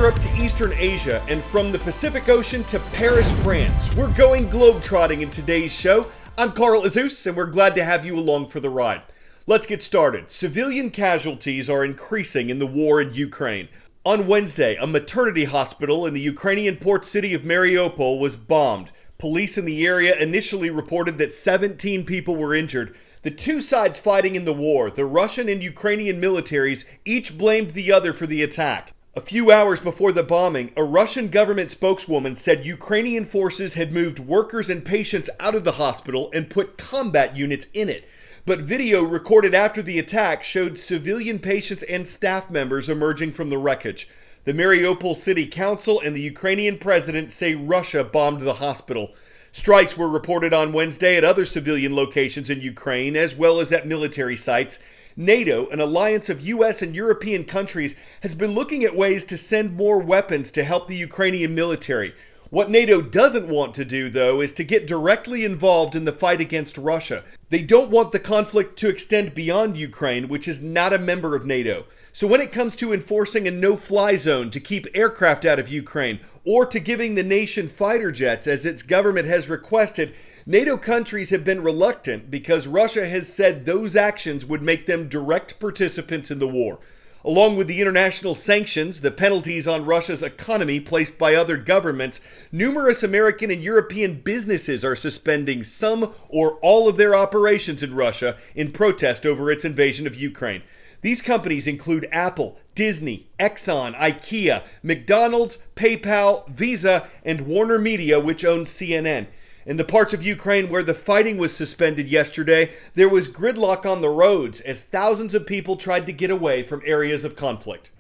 Europe to Eastern Asia, and from the Pacific Ocean to Paris, France. We're going globetrotting in today's show. I'm Carl Azus, and we're glad to have you along for the ride. Let's get started. Civilian casualties are increasing in the war in Ukraine. On Wednesday, a maternity hospital in the Ukrainian port city of Mariupol was bombed. Police in the area initially reported that 17 people were injured. The two sides fighting in the war, the Russian and Ukrainian militaries, each blamed the other for the attack. A few hours before the bombing, a Russian government spokeswoman said Ukrainian forces had moved workers and patients out of the hospital and put combat units in it. But video recorded after the attack showed civilian patients and staff members emerging from the wreckage. The Mariupol City Council and the Ukrainian president say Russia bombed the hospital. Strikes were reported on Wednesday at other civilian locations in Ukraine, as well as at military sites. NATO, an alliance of U.S. and European countries, has been looking at ways to send more weapons to help the Ukrainian military. What NATO doesn't want to do, though, is to get directly involved in the fight against Russia. They don't want the conflict to extend beyond Ukraine, which is not a member of NATO. So when it comes to enforcing a no-fly zone to keep aircraft out of Ukraine, or to giving the nation fighter jets as its government has requested, NATO countries have been reluctant because Russia has said those actions would make them direct participants in the war. Along with the international sanctions, the penalties on Russia's economy placed by other governments, numerous American and European businesses are suspending some or all of their operations in Russia in protest over its invasion of Ukraine. These companies include Apple, Disney, Exxon, IKEA, McDonald's, PayPal, Visa, and Warner Media, which owns CNN. In the parts of Ukraine where the fighting was suspended yesterday, there was gridlock on the roads as thousands of people tried to get away from areas of conflict.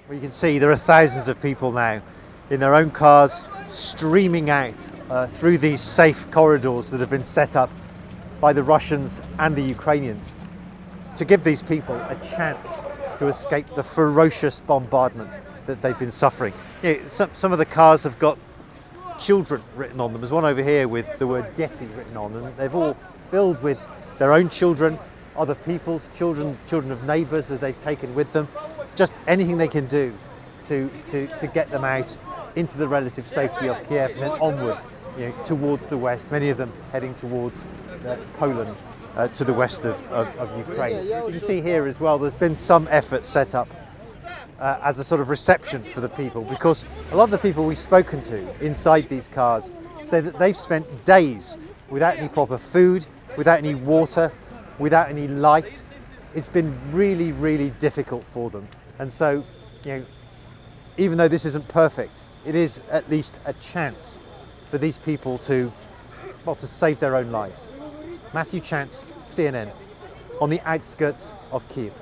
Well, you can see there are thousands of people now in their own cars streaming out through these safe corridors that have been set up by the Russians and the Ukrainians to give these people a chance to escape the ferocious bombardment that they've been suffering. You know, some of the cars have got children written on them. There's one over here with the word Getty written on, and they've all filled with their own children, other people's children, children of neighbours that they've taken with them. Just anything they can do to get them out into the relative safety of Kiev and then onward, towards the west, many of them heading towards Poland, to the west of Ukraine. You can see here as well there's been some effort set up as a sort of reception for the people, because a lot of the people we've spoken to inside these cars say that they've spent days without any proper food, without any water, without any light. It's been really, really difficult for them. And so, even though this isn't perfect, it is at least a chance for these people to save their own lives. Matthew Chance, CNN, on the outskirts of Kiev.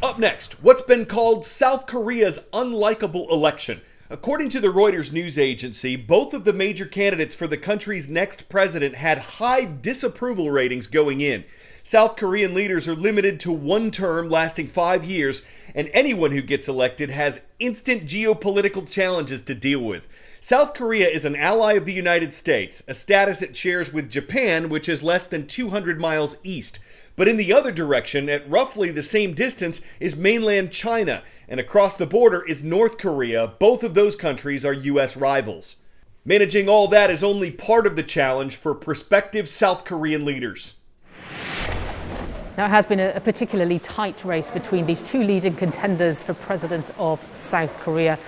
Up next, what's been called South Korea's unlikable election. According to the Reuters news agency, both of the major candidates for the country's next president had high disapproval ratings going in. South Korean leaders are limited to one term lasting 5 years, and anyone who gets elected has instant geopolitical challenges to deal with. South Korea is an ally of the United States, a status it shares with Japan, which is less than 200 miles east. But in the other direction, at roughly the same distance, is mainland China, and across the border is North Korea. Both of those countries are U.S. rivals. Managing all that is only part of the challenge for prospective South Korean leaders. Now, it has been a particularly tight race between these two leading contenders for president of South Korea.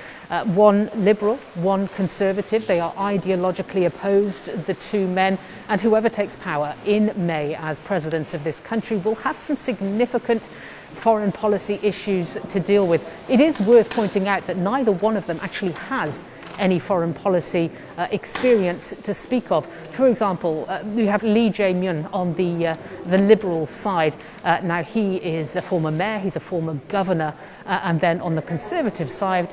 One liberal, one conservative. They are ideologically opposed, the two men. And whoever takes power in May as president of this country will have some significant foreign policy issues to deal with. It is worth pointing out that neither one of them actually has any foreign policy experience to speak of. For example, we have Lee Jae-myung on the Liberal side. Now, he is a former mayor, he's a former governor And then on the Conservative side,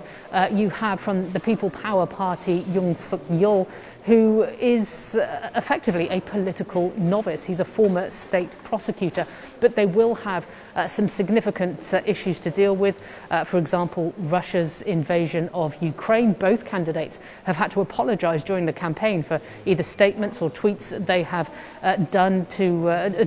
you have from the People Power Party, Yoon Suk-yeol, who is effectively a political novice. He's a former state prosecutor, but they will have some significant issues to deal with. For example, Russia's invasion of Ukraine. Both candidates have had to apologize during the campaign for either statements or tweets they have done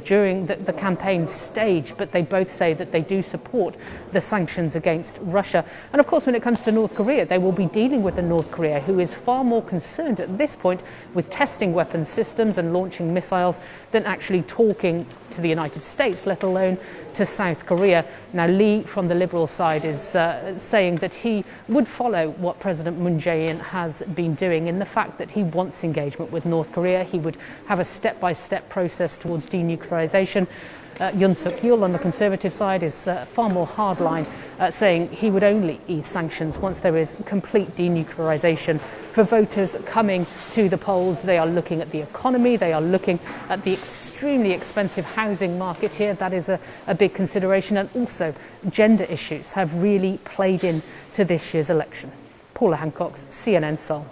during the campaign stage, but they both say that they do support the sanctions against Russia. And of course, when it comes to North Korea, they will be dealing with a North Korea who is far more concerned at this point with testing weapon systems and launching missiles than actually talking to the United States, let alone to South Korea. Now, Lee from the Liberal side is saying that he would follow what President Moon Jae-in has been doing in the fact that he wants engagement with North Korea. He would have a step-by-step process towards denuclearization. Yoon Suk-yeol on the Conservative side is far more hardline, saying he would only ease sanctions once there is complete denuclearization. For voters coming to the polls, they are looking at the economy, they are looking at the extremely expensive housing market here. That is a big consideration, and also gender issues have really played into this year's election. Paula Hancock, CNN Seoul.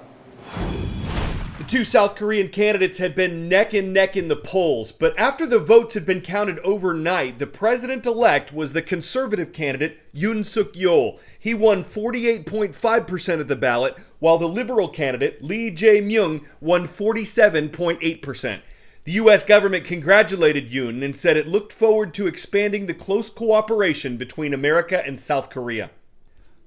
The two South Korean candidates had been neck and neck in the polls, but after the votes had been counted overnight, the president-elect was the conservative candidate, Yoon Suk-yeol. He won 48.5% of the ballot, while the liberal candidate, Lee Jae-myung, won 47.8%. The U.S. government congratulated Yoon and said it looked forward to expanding the close cooperation between America and South Korea.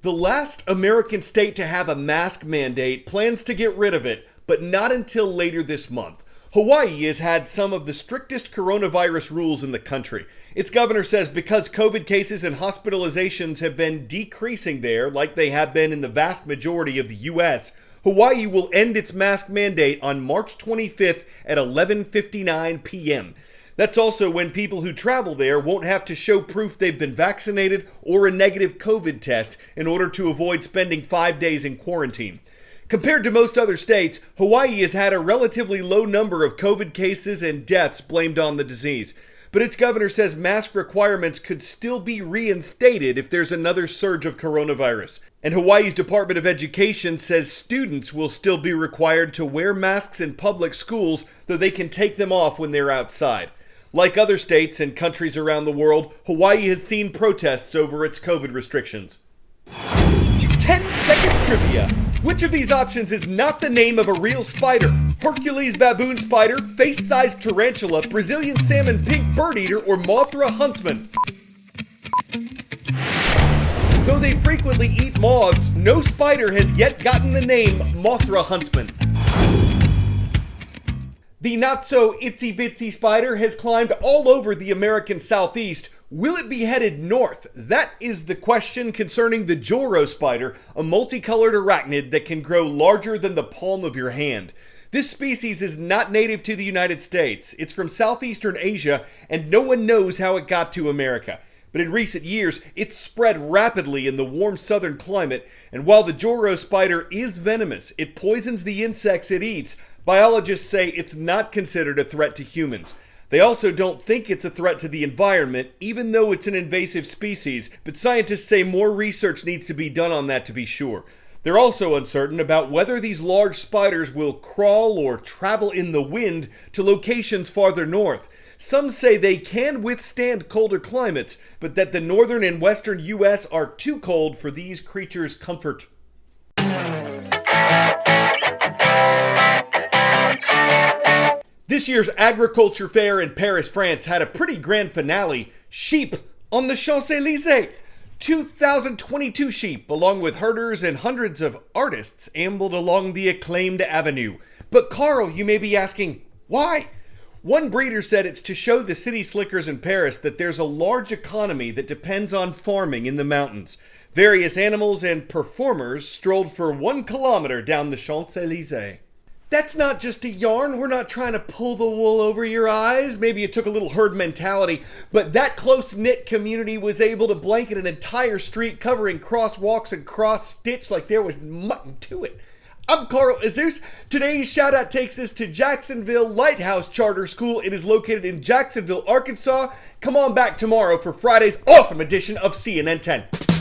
The last American state to have a mask mandate plans to get rid of it, but not until later this month. Hawaii has had some of the strictest coronavirus rules in the country. Its governor says because COVID cases and hospitalizations have been decreasing there, like they have been in the vast majority of the U.S., Hawaii will end its mask mandate on March 25th at 11:59 p.m. That's also when people who travel there won't have to show proof they've been vaccinated or a negative COVID test in order to avoid spending 5 days in quarantine. Compared to most other states, Hawaii has had a relatively low number of COVID cases and deaths blamed on the disease. But its governor says mask requirements could still be reinstated if there's another surge of coronavirus. And Hawaii's Department of Education says students will still be required to wear masks in public schools, though they can take them off when they're outside. Like other states and countries around the world, Hawaii has seen protests over its COVID restrictions. 10-second trivia. Which of these options is not the name of a real spider? Hercules baboon spider, face-sized tarantula, Brazilian salmon pink bird eater, or Mothra huntsman? Though they frequently eat moths, no spider has yet gotten the name Mothra huntsman. The not-so-itsy-bitsy spider has climbed all over the American Southeast. Will it be headed north? That is the question concerning the Joro spider, a multicolored arachnid that can grow larger than the palm of your hand. This species is not native to the United States. It's from southeastern Asia, and no one knows how it got to America. But in recent years, it's spread rapidly in the warm southern climate, and while the Joro spider is venomous, it poisons the insects it eats. Biologists say it's not considered a threat to humans. They also don't think it's a threat to the environment, even though it's an invasive species, but scientists say more research needs to be done on that to be sure. They're also uncertain about whether these large spiders will crawl or travel in the wind to locations farther north. Some say they can withstand colder climates, but that the northern and western U.S. are too cold for these creatures' comfort. This year's agriculture fair in Paris, France had a pretty grand finale. Sheep on the Champs-Élysées. 2,022 sheep, along with herders and hundreds of artists, ambled along the acclaimed avenue. But Carl, you may be asking, why? One breeder said it's to show the city slickers in Paris that there's a large economy that depends on farming in the mountains. Various animals and performers strolled for 1 kilometer down the Champs-Élysées. That's not just a yarn. We're not trying to pull the wool over your eyes. Maybe it took a little herd mentality, but that close-knit community was able to blanket an entire street covering crosswalks and cross-stitch like there was mutton to it. I'm Carl Azus. Today's shout-out takes us to Jacksonville Lighthouse Charter School. It is located in Jacksonville, Arkansas. Come on back tomorrow for Friday's awesome edition of CNN 10.